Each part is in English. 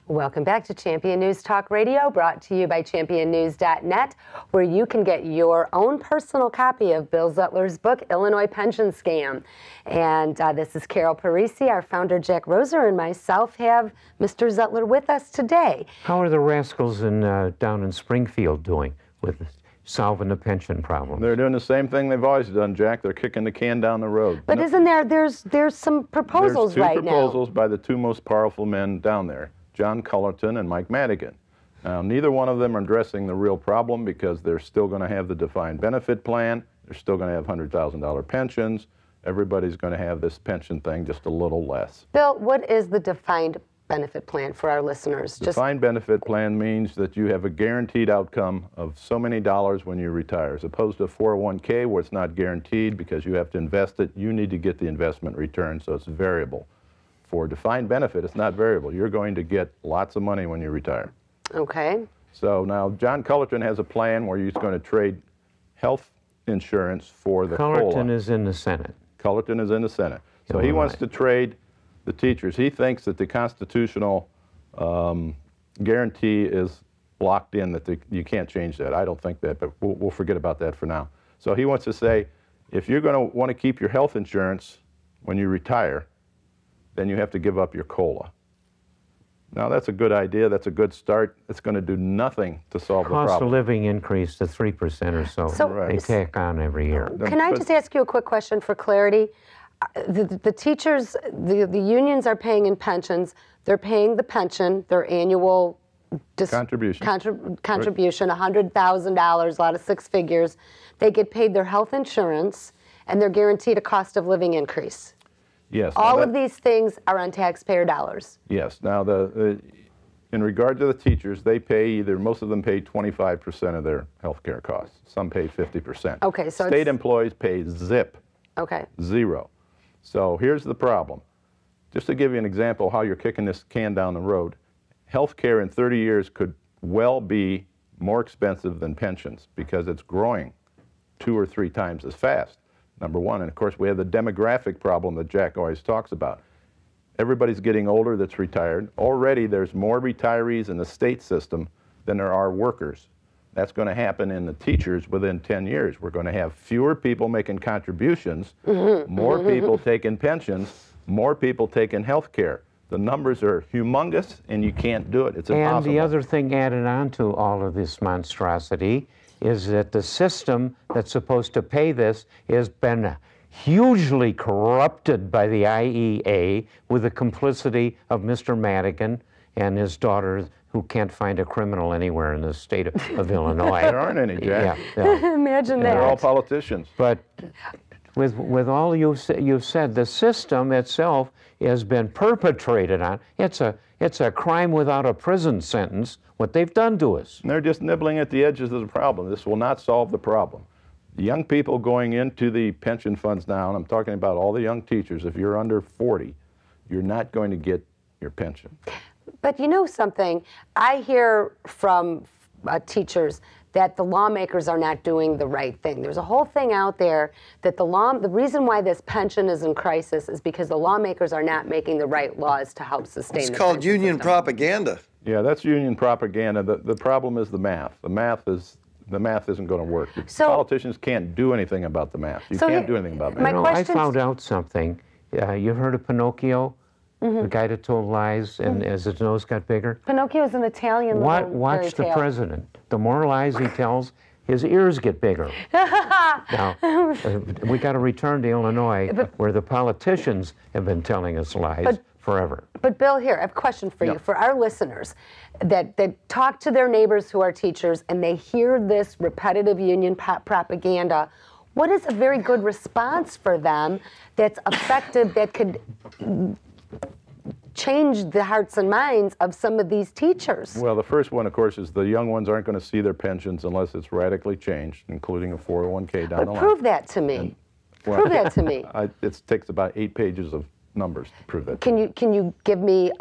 Welcome back to Champion News Talk Radio, brought to you by championnews.net, where you can get your own personal copy of Bill Zettler's book, Illinois Pension Scam. And this is Carol Parisi. Our founder, Jack Roser, and myself have Mr. Zettler with us today. How are the rascals down in Springfield doing with solving the pension problem? They're doing the same thing they've always done, Jack. They're kicking the can down the road. But isn't there's some proposals right now? There's two proposals by the two most powerful men down there, John Cullerton and Mike Madigan. Now, neither one of them are addressing the real problem because they're still going to have the defined benefit plan. They're still going to have $100,000 pensions. Everybody's going to have this pension thing just a little less. Bill, what is the defined benefit plan for our listeners? Defined benefit plan means that you have a guaranteed outcome of so many dollars when you retire, as opposed to a 401k where it's not guaranteed because you have to invest it. You need to get the investment return, so it's variable. For defined benefit, it's not variable. You're going to get lots of money when you retire. Okay. So now John Cullerton has a plan where he's going to trade health insurance for the COLA. Cullerton is in the Senate. Cullerton is in the Senate. So he wants to trade the teachers. He thinks that the constitutional guarantee is locked in, that you can't change that. I don't think that, but we'll forget about that for now. So he wants to say, if you're going to want to keep your health insurance when you retire, then you have to give up your COLA. Now, that's a good idea. That's a good start. It's going to do nothing to solve the problem. Cost of living increase to 3% or so. They tack on every year. Can I just ask you a quick question for clarity? The teachers, the unions are paying in pensions. They're paying the pension, their annual contribution, $100,000, a lot of six figures. They get paid their health insurance, and they're guaranteed a cost of living increase. Yes. All of these things are on taxpayer dollars. Yes. Now, in regard to the teachers, they pay most of them pay 25% of their health care costs. Some pay 50%. Okay, so state employees pay zip. Okay. Zero. So here's the problem. Just to give you an example how you're kicking this can down the road, health care in 30 years could well be more expensive than pensions because it's growing 2 or 3 times as fast. Number one, and of course we have the demographic problem that Jack always talks about. Everybody's getting older that's retired. Already there's more retirees in the state system than there are workers. That's going to happen in the teachers within 10 years. We're going to have fewer people making contributions, more people taking pensions, more people taking health care. The numbers are humongous, and you can't do it. It's impossible. And the other thing added on to all of this monstrosity is that the system that's supposed to pay this has been hugely corrupted by the IEA with the complicity of Mr. Madigan and his daughter, who can't find a criminal anywhere in the state of Illinois. There aren't any, Jack. Yeah. Imagine that. They're all politicians. But with all you've said, the system itself has been perpetrated on. It's a crime without a prison sentence, what they've done to us. And they're just nibbling at the edges of the problem. This will not solve the problem. The young people going into the pension funds now, and I'm talking about all the young teachers, if you're under 40, you're not going to get your pension. But you know something? I hear from teachers that the lawmakers are not doing the right thing. There's a whole thing out there that the reason why this pension is in crisis is because the lawmakers are not making the right laws to help sustain the pension system. It's called union propaganda. Yeah, that's union propaganda. The problem is the math. The math isn't going to work. So, politicians can't do anything about the math. You can't do anything about math. I found out something. You've heard of Pinocchio? The guy that told lies and as his nose got bigger? Pinocchio is an Italian Watch the president. The more lies he tells, his ears get bigger. Now, we got to return to Illinois, where the politicians have been telling us lies forever. But Bill, here, I have a question for you. For our listeners that talk to their neighbors who are teachers and they hear this repetitive union propaganda, what is a very good response for them that's effective, that could change the hearts and minds of some of these teachers? Well, the first one, of course, is the young ones aren't going to see their pensions unless it's radically changed, including a 401k down the line. Prove that to me. Prove that to me. It takes about 8 pages of numbers to prove that. Can you give me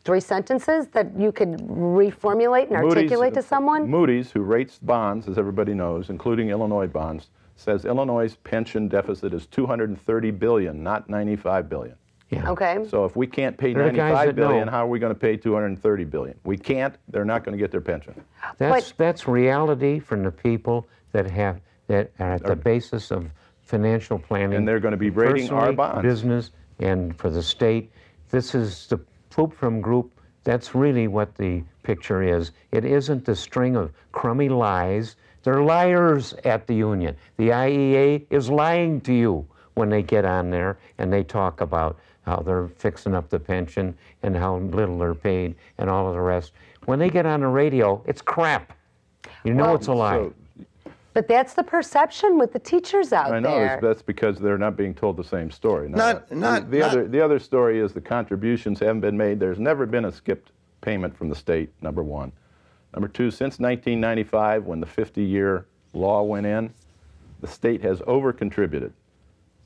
3 sentences that you could reformulate and articulate to someone? Moody's, who rates bonds, as everybody knows, including Illinois bonds, says Illinois' pension deficit is $230 billion, not $95 billion. Yeah. Okay. So if we can't pay They're the guys $95 that billion, know. how are we going to pay $230 billion? We can't. They're not going to get their pension. That's reality from the people that are at the basis of financial planning. And they're going to be rating our personally, bonds. business, and for the state. This is the poop from group. That's really what the picture is. It isn't the string of crummy lies. They're liars at the union. The IEA is lying to you when they get on there and they talk about how they're fixing up the pension and how little they're paid and all of the rest. When they get on the radio, it's crap. You know it's a lie. So, But that's the perception with the teachers out I know there. that's because they're not being told the same story. The other story is the contributions haven't been made. There's never been a skipped payment from the state, number one. Number two, since 1995, when the 50-year law went in, the state has over-contributed.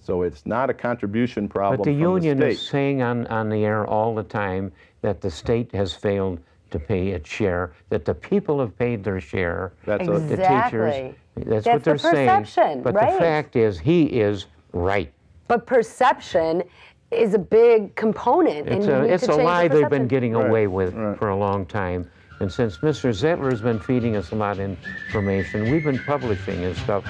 So it's not a contribution problem But the from union the is state. saying on the air all the time that the state has failed to pay its share, that the people have paid their share. That's The Exactly. teachers, that's That's what they're the perception, saying. But right. the fact is, he is right. But perception is a big component. It's and you need it's to a change the lie they've been perception. getting Right, away with right. for a long time. And since Mr. Zettler has been feeding us a lot of information, we've been publishing his stuff.